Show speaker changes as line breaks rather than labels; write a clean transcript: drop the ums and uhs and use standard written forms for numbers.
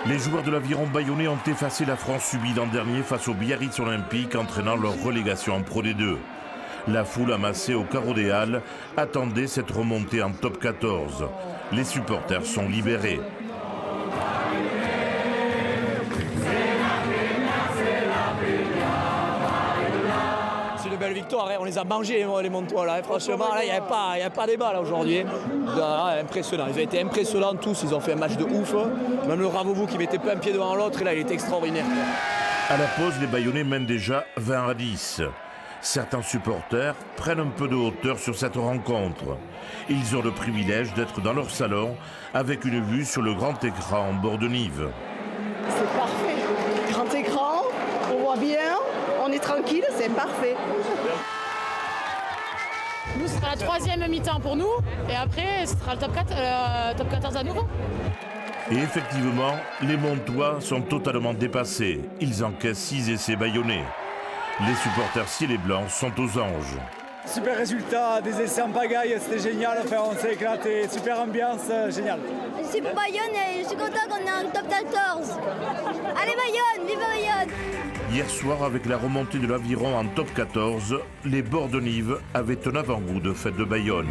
Les joueurs de l'Aviron bayonnais ont effacé l'affront subi l'an dernier face au Biarritz Olympique, entraînant leur relégation en Pro D2. La foule amassée au carreau des Halles attendait cette remontée en top 14. Les supporters sont libérés.
C'est une belle victoire, on les a mangés les Montois là, franchement là, il n'y a pas débat là aujourd'hui. Impressionnant, ils ont été impressionnants tous, ils ont fait un match de ouf. Même le Ravovou qui mettait pas un pied devant l'autre, là il était extraordinaire.
À la pause, les Bayonnais mènent déjà 20-10. Certains supporters prennent un peu de hauteur sur cette rencontre. Ils ont le privilège d'être dans leur salon avec une vue sur le grand écran en bord de Nive.
C'est parfait, grand écran, on voit bien, on est tranquille, c'est parfait.
Nous, ce sera la troisième mi-temps pour nous, et après, ce sera le top 14 à nouveau.
Et effectivement, les Montois sont totalement dépassés. Ils encaissent 6 essais bayonnais. Les supporters ciel et blancs sont aux anges.
Super résultat, des essais en pagaille, c'était génial, enfin, on s'est éclaté, super ambiance, génial.
Je suis pour Bayonne et je suis content qu'on est en top 14. Allez Bayonne, vive Bayonne!
Hier soir, avec la remontée de l'Aviron en top 14, les bords de Nive avaient un avant-goût de fête de Bayonne.